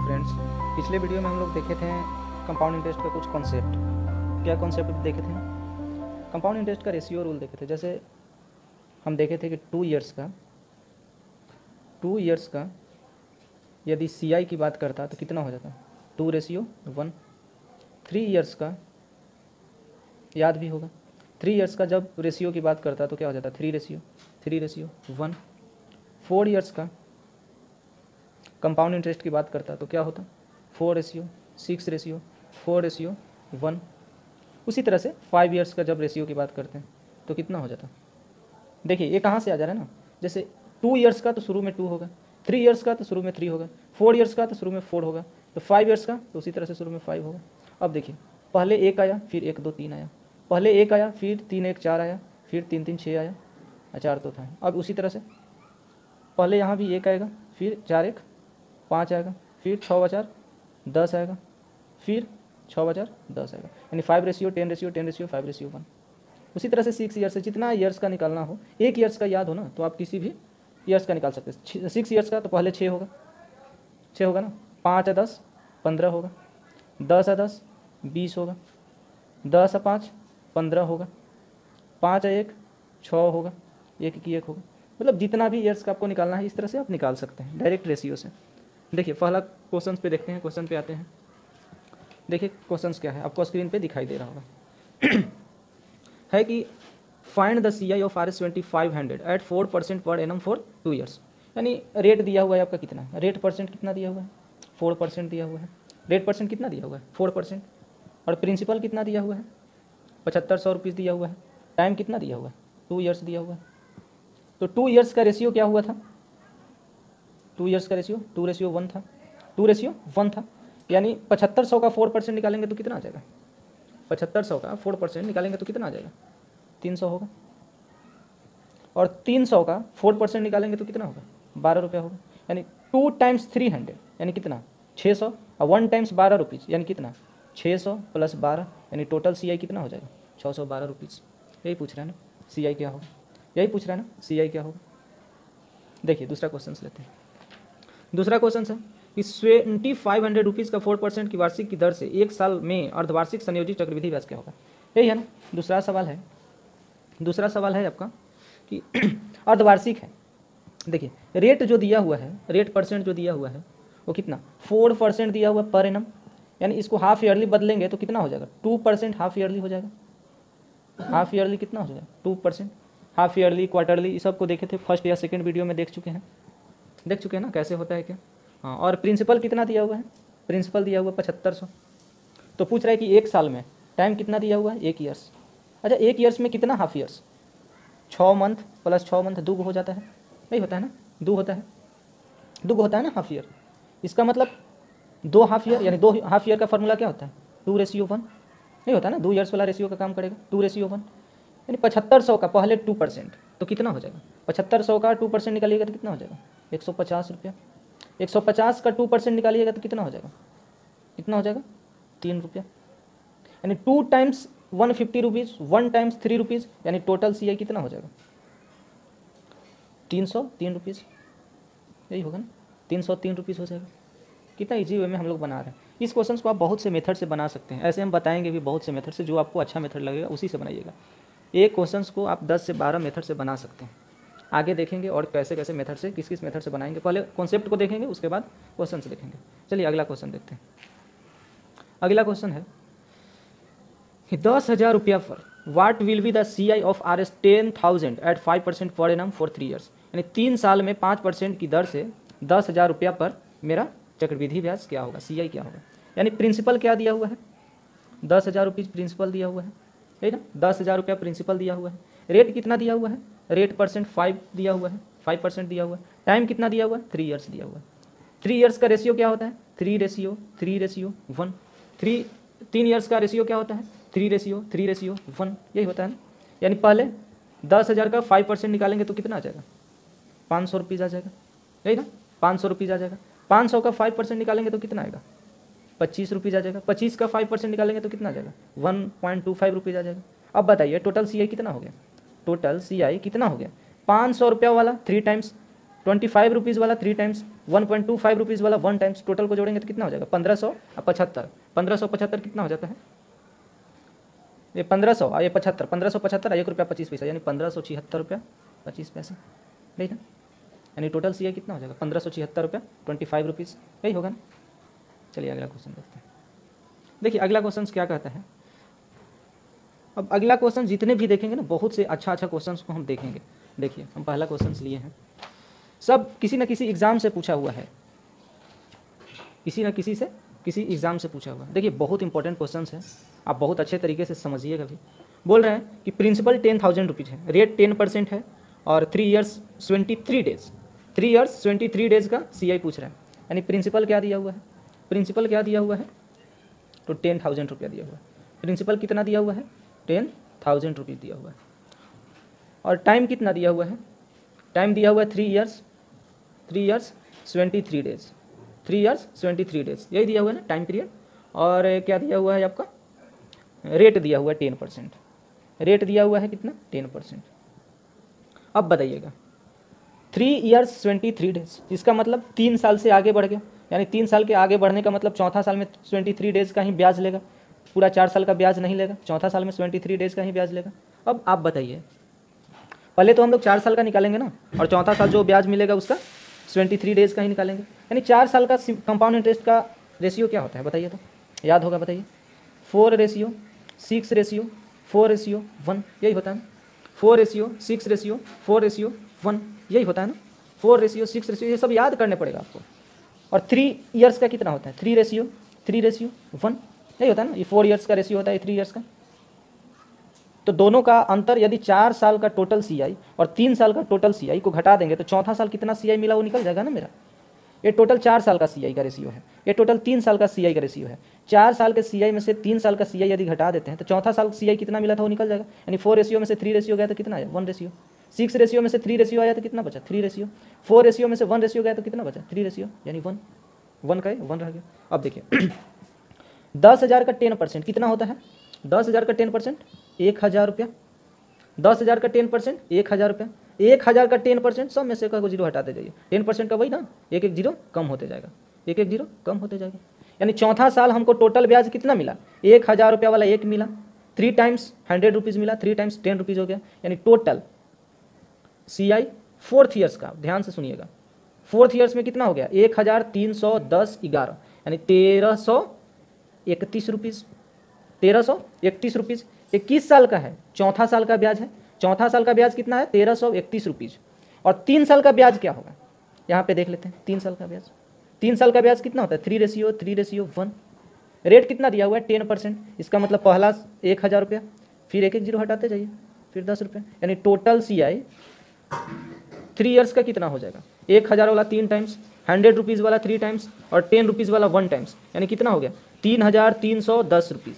Friends, पिछले video में हम लोग देखे थे कंपाउंड इंटरेस्ट का कुछ कॉन्सेप्ट। क्या कॉन्सेप्ट देखे थे? कंपाउंड इंटरेस्ट का रेशियो रूल देखे थे। जैसे हम देखे थे कि 2 ईयर्स का यदि CI की बात करता तो कितना हो जाता? 2:1। 3 ईयर्स का याद भी होगा, 3 ईयर्स का जब रेशियो की बात करता तो क्या हो जाता? 3:1। 4 ईयर्स का कंपाउंड इंटरेस्ट की बात करता तो क्या होता? 4:6, 4:1। उसी तरह से 5 ईयर्स का जब रेशियो की बात करते हैं तो कितना हो जाता? देखिए ये कहाँ से आ जा रहा है ना, जैसे 2 ईयर्स का तो शुरू में 2 होगा, 3 ईयर्स का तो शुरू में 3 होगा, 4 ईयर्स का तो शुरू में 4 होगा, तो 5 ईयर्स का तो उसी तरह से शुरू में 5 होगा। अब देखिए पहले 1 आया, फिर 1 2 3 आया, पहले 1 आया, फिर 3 1 4 आया, फिर 3 3 6 आया, 4 तो था। अब उसी तरह से पहले यहाँ भी 1 आएगा, फिर 4 1 5 आएगा, फिर 6 4 10 आएगा, फिर 6 4 10 आएगा, यानी 5:10:10:5:1। उसी तरह से 6 ईयर्स से जितना ईयर्स का निकालना हो, 1 ईयर्स का याद हो ना तो आप किसी भी ईयर्स का निकाल सकते हैं। 6 ईयर्स का तो पहले 6 होगा, 6 होगा ना, 5 10 15 होगा, 10 10 20 होगा, 10 5 15 होगा, 5 1 6 होगा, 1 की 1 होगा। मतलब जितना भी ईयर्स का आपको निकालना है इस तरह से आप निकाल सकते हैं डायरेक्ट रेशियो से। देखिए पहला क्वेश्चन पे देखते हैं, क्वेश्चन पे आते हैं। देखिए क्वेश्चन क्या है, आपको स्क्रीन पे दिखाई दे रहा होगा है कि find the CI of RS-2500 at 4% per annum for 2 years. यानी रेट दिया हुआ है आपका कितना, रेट परसेंट कितना दिया हुआ है? 4% दिया हुआ है। रेट परसेंट कितना दिया हुआ है? 4%। और प्रिंसिपल कितना दिया हुआ है? 7500 रुपीज़ दिया हुआ है। टाइम कितना दिया हुआ है? 2 ईयर्स दिया हुआ है। तो 2 ईयर्स का रेशियो क्या हुआ था? 2 ईयर्स का रेशियो 2:1 था, 2:1 था। यानी 7500 का 4% निकालेंगे तो कितना आ जाएगा? 7500 का 4% निकालेंगे तो कितना आ जाएगा? 300 होगा। और 300 का 4% निकालेंगे तो कितना होगा? 12 रुपया होगा। यानी 2 टाइम्स 300 यानी कितना? 600, और 1 टाइम्स 12 रुपीज़ यानी कितना? 600 + 12 यानी टोटल CI कितना हो जाएगा? 612 रुपीज़। यही पूछ रहा है ना CI क्या होगा, यही पूछ रहा है ना CI क्या होगा। देखिए दूसरा क्वेश्चन लेते हैं। दूसरा क्वेश्चन है कि 2500 रुपीज़ का 4% की वार्षिक की दर से 1 साल में अर्धवार्षिक संयोजित चक्रवृद्धि ब्याज क्या होगा। यही है ना दूसरा सवाल है। दूसरा सवाल है आपका कि अर्धवार्षिक है। देखिए रेट जो दिया हुआ है, रेट परसेंट जो दिया हुआ है वो कितना? 4% दिया हुआ पर एनम। यानी इसको हाफ ईयरली बदलेंगे तो कितना हो जाएगा? 2% हाफ ईयरली हो जाएगा। हाफ ईयरली कितना हो जाएगा? 2%। हाफ ईयरली, क्वार्टरली, इस सब को देखे थे फर्स्ट या सेकेंड वीडियो में, देख चुके हैं ना कैसे होता है क्या। हाँ, और प्रिंसिपल कितना दिया हुआ है? प्रिंसिपल दिया हुआ 7500। तो पूछ रहा है कि 1 साल में टाइम कितना दिया हुआ है? 1 ईयर्स। अच्छा 1 ईयर्स में कितना हाफ ईयर्स? 6 मंथ + 6 मंथ 2 हो जाता है, नहीं होता है ना? 2 होता है, 2 होता है ना हाफ ईयर। इसका मतलब 2 हाफ ईयर, यानी 2 हाफ ईयर का फॉर्मूला क्या होता है? 2:1 नहीं होता ना, 2 ईयर्स वाला रेशियो का काम करेगा 2:1। यानी 7500 का पहले 2% तो कितना हो जाएगा? 7500 का 2% निकालिएगा तो कितना हो जाएगा? 150 रुपया। 150 का 2% निकालिएगा तो कितना हो जाएगा? कितना हो जाएगा? 3 रुपया। यानी 2 टाइम्स 150 रुपीज़, 1 टाइम्स 3 रुपीज़, यानी टोटल CI कितना हो जाएगा? 303 रुपीज़। यही होगा ना, 303 रुपीज़ हो जाएगा। कितना इजी वे में हम लोग बना रहे हैं। इस क्वेश्चन को आप बहुत से मेथड से बना सकते हैं, ऐसे हम बताएंगे भी बहुत से मेथड से, जो आपको अच्छा मेथड लगेगा उसी से बनाइएगा। एक क्वेश्चन को आप 10 से 12 मेथड से बना सकते हैं। आगे देखेंगे और कैसे कैसे मेथड से, किस किस मेथड से बनाएंगे। पहले कॉन्सेप्ट को देखेंगे, उसके बाद क्वेश्चन से देखेंगे। चलिए अगला क्वेश्चन देखते हैं। अगला क्वेश्चन है 10,000 रुपया पर what will be the CI of RS-10,000 at 5% per annum for 3 years. यानी 3 साल में 5% की दर से 10,000 रुपया पर मेरा चक्रवृद्धि ब्याज क्या होगा, CI क्या होगा। यानी प्रिंसिपल क्या दिया हुआ है? 10,000 रुपीज़ प्रिंसिपल दिया हुआ है ना, 10,000 रुपया प्रिंसिपल दिया हुआ है। रेट कितना दिया हुआ है? रेट परसेंट 5 दिया हुआ है, 5% दिया हुआ है। टाइम कितना दिया हुआ है? 3 ईयर्स दिया हुआ है। 3 ईयर्स का रेशियो क्या होता है? 3:1। 3 ईयर्स का रेशियो क्या होता है? 3:1। यही होता है ना। यानी पहले 10,000 का 5% निकालेंगे तो कितना आ जाएगा? 500 रुपीज़ आ जाएगा, यही ना, 500 रुपीज़ आ जाएगा। 500 का 5% निकालेंगे तो कितना आएगा? 25 रुपीज़ आ जाएगा। 25 का 5% निकालेंगे तो कितना आ जाएगा? 1.25 रुपीज़ आ जाएगा। अब बताइए टोटल CI कितना हो गया? टोटल CI कितना हो गया? 500 रुपया वाला 3 टाइम्स 25 रुपीज़ वाला 3 टाइम्स, 1.25 रुपीज़ वाला 1 टाइम्स, टोटल को जोड़ेंगे तो कितना हो जाएगा 1575। 1575 कितना हो जाता है, ये 1500 और ये 75, 1575 ₹1.25, यानी 1576 रुपया 25 पैसे, यही ना। यानी टोटल सी आई कितना हो जाएगा 1576 रुपया 25 रुपीज़, यही होगा ना। चलिए अगला क्वेश्चन देखते हैं। देखिए अगला क्वेश्चन क्या कहता है। अब अगला क्वेश्चन जितने भी देखेंगे ना, बहुत से अच्छा क्वेश्चन को हम देखेंगे। देखिए हम पहला क्वेश्चन लिए हैं, सब किसी न किसी एग्ज़ाम से पूछा हुआ है, किसी न किसी से किसी एग्ज़ाम से पूछा हुआ है। देखिए बहुत इंपॉर्टेंट क्वेश्चन है, आप बहुत अच्छे तरीके से समझिएगा भी। बोल रहे हैं कि प्रिंसिपल 10,000 रुपीज़ है, रेट 10% है और 3 ईयर्स 23 डेज, 3 ईयर्स 23 डेज़ का CI पूछ रहा है। यानी प्रिंसिपल क्या दिया हुआ है, प्रिंसिपल क्या दिया हुआ है, तो 10,000 रुपया दिया हुआ है। प्रिंसिपल कितना दिया हुआ है, 10,000 रुपीज़ दिया हुआ है। और टाइम कितना दिया हुआ है, टाइम दिया हुआ है 3 ईयर्स 23 डेज, 3 ईयर्स 23 डेज, यही दिया हुआ है ना टाइम पीरियड। और क्या दिया हुआ है आपका, रेट दिया हुआ है 10%, रेट दिया हुआ है कितना 10%। अब बताइएगा 3 ईयर्स 23 डेज, इसका मतलब 3 साल से आगे बढ़ गया, यानी 3 साल के आगे बढ़ने का मतलब चौथा साल में 23 डेज का ही ब्याज लेगा, पूरा 4 साल का ब्याज नहीं लेगा, चौथा साल में 23 डेज का ही ब्याज लेगा। अब आप बताइए, पहले तो हम लोग 4 साल का निकालेंगे ना, और चौथा साल जो ब्याज मिलेगा उसका 23 डेज का ही निकालेंगे। यानी 4 साल का कंपाउंड इंटरेस्ट का रेशियो क्या होता है बताइए, तो याद होगा बताइए, 4:6:4:1, यही होता है ना। 4:6:4:1, यही होता है ना। 4:6, ये सब याद करने पड़ेगा आपको। और 3 ईयर्स का कितना होता है, 3:1, यही होता है ना। ये 4 ईयर्स का रेशियो होता है, 3 ईयर्स का। तो दोनों का अंतर यदि 4 साल का टोटल CI और 3 साल का टोटल CI को घटा देंगे तो चौथा साल कितना CI मिला वो निकल जाएगा ना मेरा। ये टोटल 4 साल का CI का रेशियो है, ये टोटल 3 साल का CI का रेशियो है। 4 साल के CI में से 3 साल का CI यदि घटा देते हैं तो चौथा साल CI कितना मिला था वो निकल जाएगा। यानी 4 रेशियो में से 3 रेशियो गया तो कितना आया 1 रेशियो, 6 रेशियो में से 3 रेशियो आया तो कितना बचा 3 रेशियो, 4 रेशियो में से 1 रेशियो गया तो कितना बचा 3 रेशियो, यानी 1 का 1 रह गया। अब देखिए 10,000 का 10% कितना होता है, 10,000 का 10% 1,000 रुपया, 10,000 का 10% 1,000 रुपया, 1,000 का 10% सब में से का जीरो हटाते जाइए, 10% का वही ना, एक एक जीरो कम होते जाएगा, एक एक जीरो कम होते जाएगा। यानी चौथा साल हमको टोटल ब्याज कितना मिला, 1,000 रुपया वाला एक मिला, 3 टाइम्स 100 रुपीज़ मिला, 3 टाइम्स 10 रुपीज़ हो गया। यानी टोटल CI 4th ईयर्स का, ध्यान से सुनिएगा, 4th ईयर्स में कितना हो गया 1,310/11, यानी 1,331 रुपीज़, 1,331 रुपीज़। 21 साल का है, चौथा साल का ब्याज है, चौथा साल का ब्याज कितना है 1,331 रुपीज़। और 3 साल का ब्याज क्या होगा, यहाँ पे देख लेते हैं 3 साल का ब्याज। 3 साल का ब्याज कितना होता है 3:1। रेट कितना दिया हुआ है 10%, इसका मतलब पहला 1,000 रुपया, फिर एक एक जीरो हटाते जाइए, फिर 10 रुपये। यानी टोटल CI 3 ईयर्स का कितना हो जाएगा, 1,000 वाला 3 टाइम्स, 100 रुपीज़ वाला 3 टाइम्स और 10 रुपीज़ वाला 1 टाइम्स, यानी कितना हो गया 3,310 रुपीज़,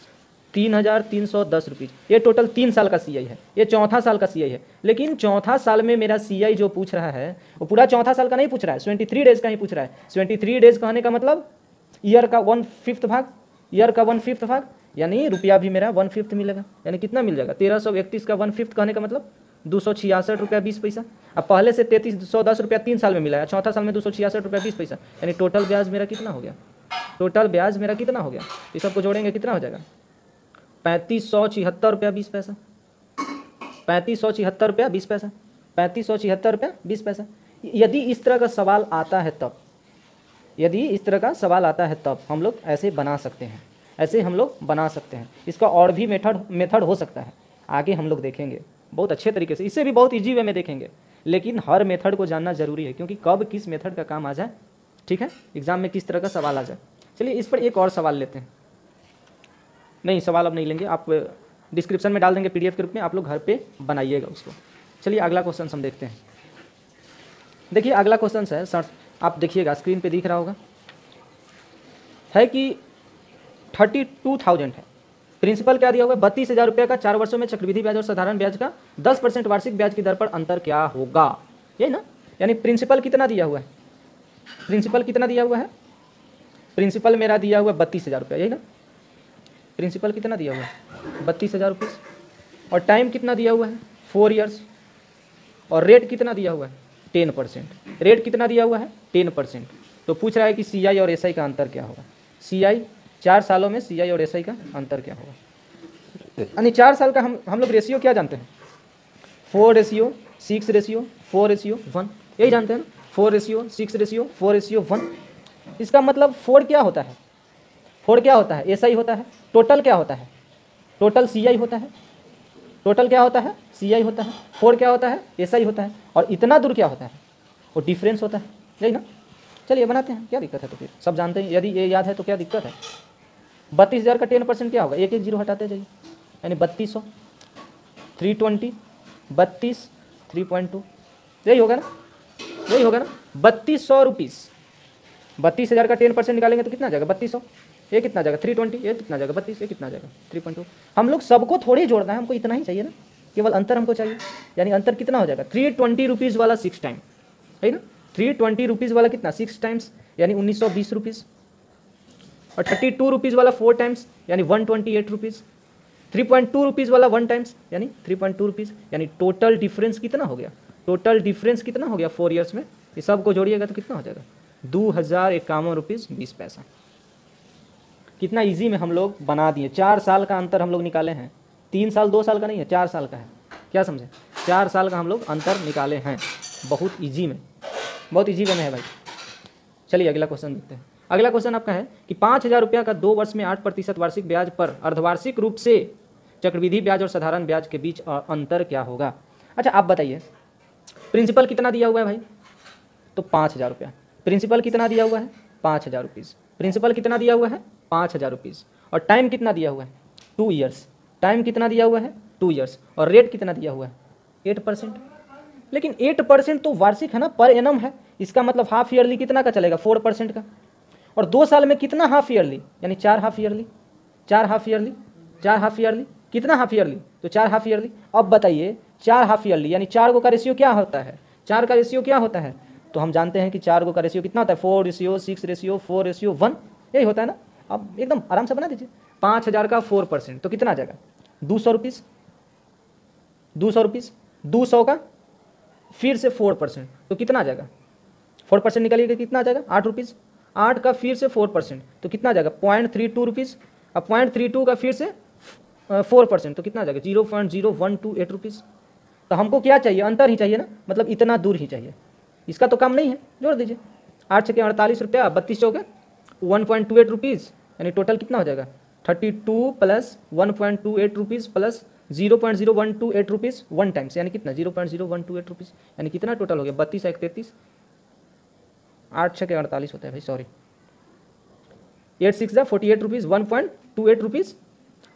3,310 रुपीज़। ये टोटल 3 साल का CI है, ये चौथा साल का CI है। लेकिन चौथा साल में मेरा CI जो पूछ रहा है वो पूरा चौथा साल का नहीं पूछ रहा है, 23 डेज़ का ही पूछ रहा है। 23 डेज़ कहने का मतलब ईयर का 1/5 भाग, ईयर का 1/5 भाग, यानी रुपया भी मेरा 1/5 मिलेगा। यानी कितना मिल जाएगा 1,331 का 1/5 कहने का मतलब 266 रुपया 20 पैसा। अब पहले से 3,310 रुपया 3 साल में मिला है, चौथा साल में 266 रुपया 20 पैसा, यानी टोटल ब्याज मेरा कितना हो गया, टोटल ब्याज मेरा कितना हो गया, इस सबको जोड़ेंगे कितना हो जाएगा 3,576 रुपया 20 पैसा, 3,576 रुपया 20 पैसा, 3,576 रुपया 20 पैसा। यदि इस तरह का सवाल आता है तब, यदि इस तरह का सवाल आता है तब हम लोग ऐसे बना सकते हैं, ऐसे हम लोग बना सकते हैं। इसका और भी मेथड हो सकता है, आगे हम लोग देखेंगे बहुत अच्छे तरीके से, इससे भी बहुत ईजी वे में देखेंगे। लेकिन हर मेथड को जानना जरूरी है, क्योंकि कब किस मेथड का काम आ जाए, ठीक है, एग्जाम में किस तरह का सवाल आ जाए। चलिए इस पर एक और सवाल लेते हैं, नहीं सवाल अब नहीं लेंगे, आप डिस्क्रिप्शन में डाल देंगे PDF के रूप में, आप लोग घर पे बनाइएगा उसको। चलिए अगला क्वेश्चन हम देखते हैं। देखिए अगला क्वेश्चन है सर, आप देखिएगा स्क्रीन पे दिख रहा होगा, है कि 32,000 है, प्रिंसिपल क्या दिया हुआ है 32,000 रुपये का, 4 वर्षों में चक्रवृद्धि ब्याज और साधारण ब्याज का 10% वार्षिक ब्याज की दर पर अंतर क्या होगा, यही ना। यानी प्रिंसिपल कितना दिया हुआ है, प्रिंसिपल कितना दिया हुआ है, प्रिंसिपल मेरा दिया हुआ है 32,000 रुपया, यही ना। प्रिंसिपल कितना दिया हुआ है 32,000 रुपये, और टाइम कितना दिया हुआ है 4 ईयर्स, और रेट कितना दिया हुआ है 10%। रेट कितना दिया हुआ है 10%। तो पूछ रहा है कि सी आई और एस आई का अंतर क्या होगा। सी आई 4 सालों में सी आई और एस आई का अंतर क्या होगा। यानी 4 साल का हम लोग रेशियो क्या जानते हैं 4:6:4:1 यही जानते हैं ना 4:6:4:1। इसका मतलब 4 क्या होता है 4 क्या होता है एस आई होता है। टोटल क्या होता है टोटल सी आई होता है। टोटल क्या होता है सी आई होता है। 4 क्या होता है एस आई होता है। और इतना दूर क्या होता है वो डिफरेंस होता है यही ना। चलिए बनाते हैं क्या दिक्कत है। तो फिर सब जानते हैं यदि ये याद है तो क्या दिक्कत है। 32,000 का 10% क्या होगा एक जीरो हटाते जाइए यानी 3200 320 32 3.2 यही होगा ना 3200 रुपीज़। 32,000 का 10% निकालेंगे तो कितना जाएगा 3200। ये कितना जाएगा 320 ये कितना जाएगा 32 ये कितना जाएगा 3.2। हम लोग सबको थोड़ी जोड़ना है हमको इतना ही चाहिए ना केवल अंतर हमको चाहिए। यानी अंतर कितना हो जाएगा 320 रुपीज़ वाला 6 टाइम है ना 320 रुपीज़ वाला कितना 6 टाइम्स यानी 1920 रुपीज़। और 32 रुपीज़ वाला 4 टाइम्स यानी 128 रुपीज़। 3.2 रुपीज़ वाला 1 टाइम्स यानी 3.2 रुपीज़। यानी टोटल डिफरेंस कितना हो गया 4 ईयर्स में। ये सब को जोड़िएगा तो कितना हो जाएगा 2,051 रुपीज़ 20 पैसा। कितना इजी में हम लोग बना दिए। 4 साल का अंतर हम लोग निकाले हैं 3 साल 2 साल का नहीं है 4 साल का है। क्या समझे 4 साल का हम लोग अंतर निकाले हैं बहुत इजी में है भाई। चलिए अगला क्वेश्चन देखते हैं। अगला क्वेश्चन आपका है कि 5,000 रुपया का 2 वर्ष में 8% वार्षिक ब्याज पर अर्धवार्षिक रूप से चक्रवृद्धि ब्याज और साधारण ब्याज के बीच अंतर क्या होगा। अच्छा आप बताइए प्रिंसिपल कितना दिया हुआ है भाई तो 5,000 रुपया। प्रिंसिपल कितना दिया हुआ है 5,000 रुपीज़। प्रिंसिपल कितना दिया हुआ है 5,000 रुपीज़। और टाइम कितना दिया हुआ है 2 ईयर्स। टाइम कितना दिया हुआ है 2 ईयर्स। और रेट कितना दिया हुआ है 8%। लेकिन 8% तो वार्षिक है ना पर एनम है। इसका मतलब हाफ ईयरली कितना का चलेगा 4% का। और 2 साल में कितना हाफ ईयरली यानी 4 हाफ ईयरली कितना हाफ ईयरली तो 4 हाफ ईयरली। अब बताइए 4 हाफ ईयरली यानी 4 को का रेशियो क्या होता है 4 का रेशियो क्या होता है। तो हम जानते हैं कि 4 को का रेशियो कितना होता है 4:6:4:1 यही होता है ना। अब एकदम आराम से बना दीजिए। 5,000 का 4% तो कितना आ जाएगा 200 रुपीज़। 200 का फिर से 4% तो कितना आ जाएगा 4% निकालिएगा कितना आ जाएगा 8 रुपीज़। 8 का फिर से 4% तो कितना आ जाएगा 0.32 रुपीज़। अब 0.32 का फिर से 4% तो कितना आ जाएगा 0.0128 रुपीज़। तो हमको क्या चाहिए अंतर ही चाहिए ना मतलब इतना दूर ही चाहिए। इसका तो काम नहीं है जोड़ दीजिए 8 छके 48 रुपया 32 चौके 1.28 रुपीज़ यानी टोटल कितना हो जाएगा 32 plus 1.28 rupees plus 0.0128 rupees 1 times यानी कितना 0.0128 रुपीज़ यानी कितना टोटल हो गया 32 1 33 8 छके 48 होता है भाई सॉरी 8 6 48 रुपीज़ 1.28 रुपीज़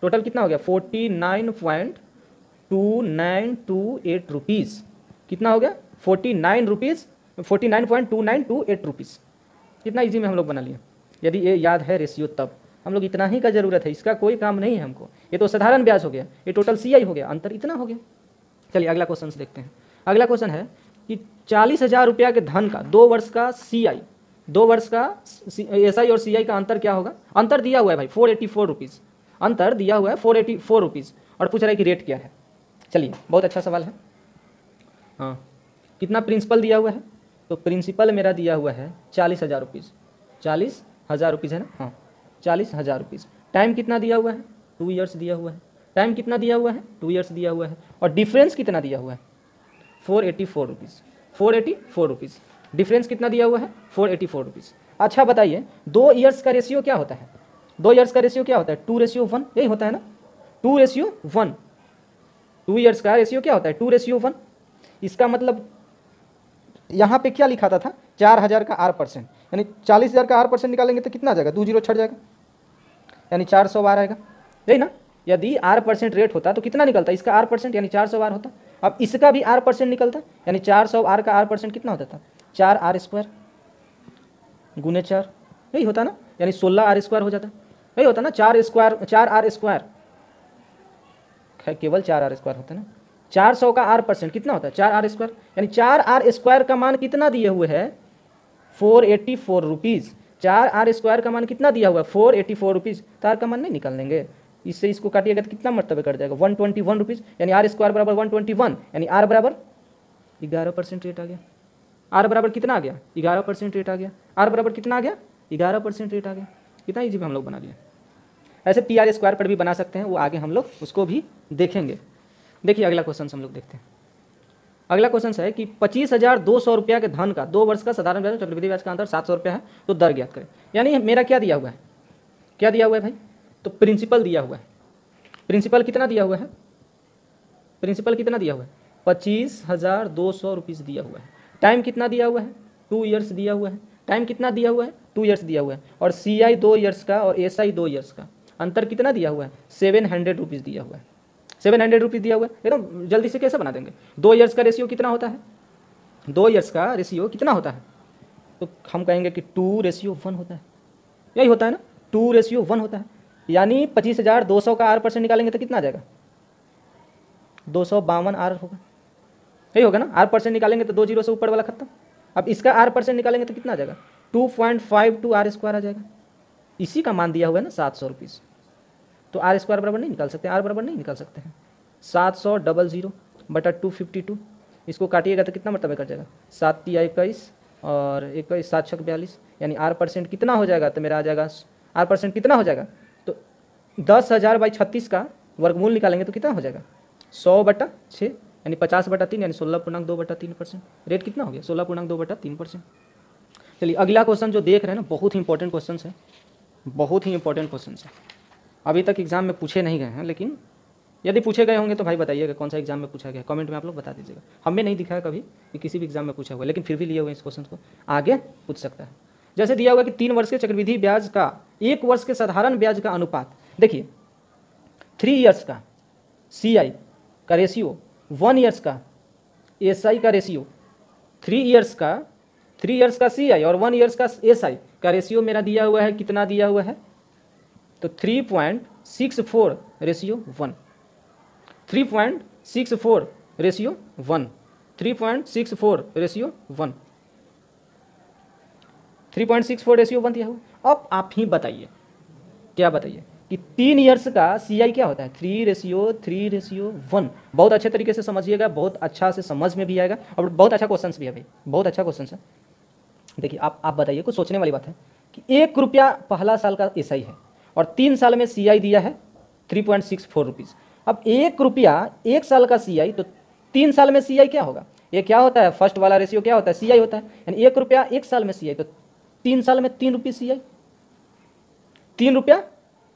टोटल कितना हो गया 49.2928 रुपीज़। कितना हो गया 49.2928 रुपीज़। कितना इजी में हम लोग बना लिए। यदि ये याद है रेशियो तब हम लोग इतना ही का ज़रूरत है। इसका कोई काम नहीं है हमको। ये तो साधारण ब्याज हो गया ये टोटल सी आई हो गया अंतर इतना हो गया। चलिए अगला क्वेश्चन से देखते हैं। अगला क्वेश्चन है कि 40,000 रुपया के धन का 2 वर्ष का सी आई 2 वर्ष का एस आई और सी आई का अंतर क्या होगा। अंतर दिया हुआ है भाई 484 रुपीज़। अंतर दिया हुआ है 484 रुपीज़ और पूछ रहा है कि रेट क्या है। चलिए बहुत अच्छा सवाल है। हाँ कितना प्रिंसिपल दिया हुआ है तो प्रिंसिपल मेरा दिया हुआ है 40,000 रुपीज़। 40,000 रुपीज़ है ना। हाँ 40,000 रुपीज़। टाइम कितना दिया हुआ है 2 ईयर्स दिया हुआ है। टाइम कितना दिया हुआ है 2 ईयर्स दिया हुआ है। और डिफरेंस कितना दिया हुआ है 484 रुपीज़। 484 रुपीज़ डिफरेंस कितना दिया हुआ है 484 रुपीज़। अच्छा बताइए 2 ईयर्स का रेशियो क्या होता है 2 ईयर्स का रेशियो क्या होता है 2:1 यही होता है ना 2:1। 2 ईयर्स का रेशियो क्या होता है 2:1। इसका मतलब यहाँ पे क्या लिखा था 4,000 का R% यानी 40,000 का R% निकालेंगे तो कितना आ जाएगा 2 जीरो छट जाएगा यानी 400 बार आएगा यही ना। यदि R% रेट होता तो कितना निकलता इसका R% यानी 400 बार होता। अब इसका भी R% निकलता यानी 400 R का R% कितना होता था 4R² गुने 4 यही होता ना यानी 16R² हो जाता यही होता ना 4R²। केवल 4R² होता ना। 400 का R% कितना होता है 4R² यानी 4R² का मान कितना दिए हुए है 484 रुपीज़। 4R² का मान कितना दिया हुआ है 484 रुपीज़। तो R का मान नहीं निकाल देंगे इससे इसको काटिएगा तो कितना मरतबे कट जाएगा 121 रुपीज़ यानी R² बराबर 121 यानी R बराबर 11% रेट आ गया आर बराबर कितना आ गया 11% रेट आ गया। आर बराबर कितना आ गया 11% रेट आ गया। कितना ईजी हम लोग बना लिया। ऐसे पी आर स्क्वायर पर भी बना सकते हैं, वो आगे हम लोग उसको भी देखेंगे। देखिए अगला क्वेश्चन हम लोग देखते हैं। अगला क्वेश्चन है कि 25,200 रुपया के धन का 2 वर्ष का साधारण ब्याज चक्रवृद्धि ब्याज का अंतर 700 रुपया है, तो दर ज्ञात करें। यानी मेरा क्या दिया हुआ है, क्या दिया हुआ है भाई, तो प्रिंसिपल दिया हुआ है। प्रिंसिपल कितना दिया हुआ है, प्रिंसिपल कितना दिया हुआ है 25,200 रुपीज़ दिया हुआ है। टाइम कितना दिया हुआ है 2 ईयर्स दिया हुआ है। टाइम कितना दिया हुआ है 2 ईयर्स दिया हुआ है। और सी आई 2 ईयर्स का और एस आई 2 ईयर्स का अंतर कितना दिया हुआ है 700 रुपीज़ दिया हुआ है। 700 रुपीज़ दिया हुआ है। एकदम जल्दी से कैसे बना देंगे। 2 ईयर्स का रेशियो कितना होता है, 2 ईयर्स का रेशियो कितना होता है, तो हम कहेंगे कि 2:1 होता है। यही होता है ना, 2:1 होता है। यानी 25,200 का R% निकालेंगे तो कितना आ जाएगा 252 R होगा। यही होगा ना, R% निकालेंगे तो 2 जीरो से ऊपर वाला खत्म। अब इसका R% निकालेंगे तो कितना आ जाएगा 2.52 R² आ जाएगा। इसी का मान दिया हुआ है ना 700 रुपीज़। तो R² बराबर नहीं निकाल सकते, R बराबर नहीं निकाल सकते हैं। 700 बटा 252, इसको काटिएगा तो कितना मतलब कट जाएगा 7 × 21 और 21 7 × 42, यानी R% कितना हो जाएगा, तो मेरा आ जाएगा R% कितना हो जाएगा, तो 10,000/36 का वर्गमूल निकालेंगे तो कितना हो जाएगा 100/6, यानी 50/3, यानी 16.2/3%। रेट कितना हो गया 16.2/3%। चलिए अगला क्वेश्चन जो देख रहे हैं ना, बहुत ही इंपॉर्टेंट क्वेश्चन है, बहुत ही इंपॉर्टेंट क्वेश्चन है। अभी तक एग्जाम में पूछे नहीं गए हैं, लेकिन यदि पूछे गए होंगे तो भाई बताइएगा कौन सा एग्जाम में पूछा गया, कमेंट में आप लोग बता दीजिएगा। हमें नहीं दिखा है कभी कि किसी भी एग्जाम में पूछा हुआ, लेकिन फिर भी लिए हुए इस क्वेश्चन को आगे पूछ सकता है। जैसे दिया हुआ कि 3 वर्ष के चक्रवृद्धि ब्याज का 1 वर्ष के साधारण ब्याज का अनुपात। देखिए 3 ईयर्स का CI का रेशियो, 1 ईयर्स का SI का रेशियो, 3 ईयर्स का CI और 1 ईयर्स का SI का रेशियो मेरा दिया हुआ है। कितना दिया हुआ है, तो 3.64 रेशियो 1, 3.64 रेशियो 1, 3.64 रेशियो 1, 3.64 रेशियो 1 दिया हुआ। अब आप ही बताइए, क्या बताइए कि 3 ईयर्स का CI क्या होता है 3:1। बहुत अच्छे तरीके से समझिएगा, बहुत अच्छा से समझ में भी आएगा और बहुत अच्छा क्वेश्चन भी है भाई, बहुत अच्छा क्वेश्चन है। देखिए आप बताइए, कुछ सोचने वाली बात है कि 1 रुपया पहला साल का SI है और 3 साल में CI दिया है 3.64 रुपीज़। अब 1 रुपया 1 साल का CI, तो 3 साल में CI क्या होगा, ये क्या होता है फर्स्ट वाला रेशियो क्या होता है CI होता है, यानी 1 रुपया 1 साल में CI, तो 3 साल में 3 रुपये CI, 3 रुपया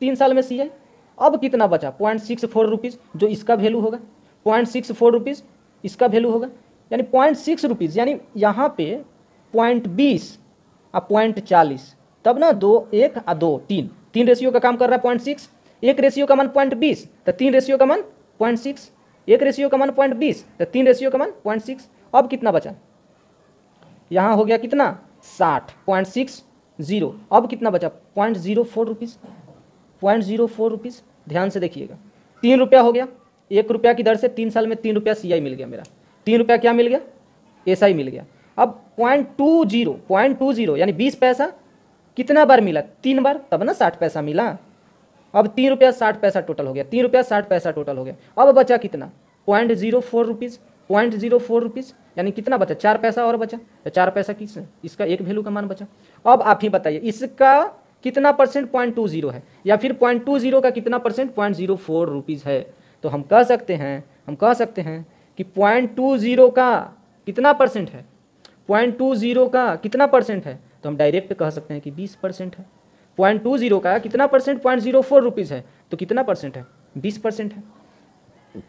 3 साल में CI। अब कितना बचा 0.64 रुपीज़, जो इसका वैल्यू होगा 0.64 रुपीज़ इसका वैल्यू होगा, यानी 0.6 रुपीज़, यानी यहाँ पे 0.20 और 0.40, तब ना 2 1 और 2 3 रेशियो का काम कर रहा है 0.6। 1 रेशियो का मान 0.20, तो 3 रेशियो का मान 0.6, 1 रेशियो का मान 0.20, तो 3 रेशियो का मान 0.6। अब कितना बचा, यहाँ हो गया कितना 60, 0.60। अब कितना बचा 0.04 रुपीज़, 0.04 रुपीज़। ध्यान से देखिएगा, 3 रुपया हो गया, 1 रुपया की दर से 3 साल में 3 रुपया CI मिल गया मेरा, 3 रुपया क्या मिल गया SI मिल गया। अब 0.20 यानी 20 पैसा कितना बार मिला 3 बार, तब ना 60 पैसा मिला। अब 3 रुपया 60 पैसा टोटल हो गया, 3 रुपया 60 पैसा टोटल हो गया। अब बचा कितना 0.04 रुपीज़, 0.04 रुपीज़, यानी कितना बचा 4 पैसा और बचा, तो 4 पैसा किस इसका एक वैल्यू का मान बचा। अब आप ही बताइए इसका कितना परसेंट 0.20 है, या फिर 0.20 का कितना परसेंट 0.04 रुपीज़ है। तो हम कह सकते हैं कि 0.20 का कितना परसेंट है, 0.20 का कितना परसेंट है, तो हम डायरेक्ट कह सकते हैं कि 20% है। 0.20 का कितना परसेंट 0.04 रुपीज़ है, तो कितना परसेंट है 20% है।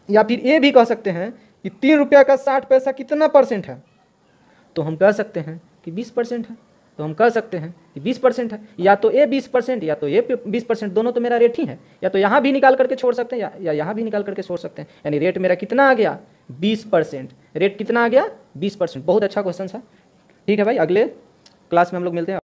या फिर ये भी कह सकते हैं कि 3 रुपया का 60 पैसा कितना परसेंट है, तो हम कह सकते हैं कि 20% है। तो हम कह सकते हैं कि 20% है, या तो ये 20% या तो ये 20%, दोनों तो मेरा रेट ही है। या तो यहाँ भी निकाल करके छोड़ सकते हैं या यहाँ भी निकाल करके छोड़ सकते हैं, यानी रेट मेरा कितना आ गया 20%। रेट कितना आ गया 20%। बहुत अच्छा क्वेश्चन है। ठीक है भाई, अगले क्लास में हम लोग मिलते हैं।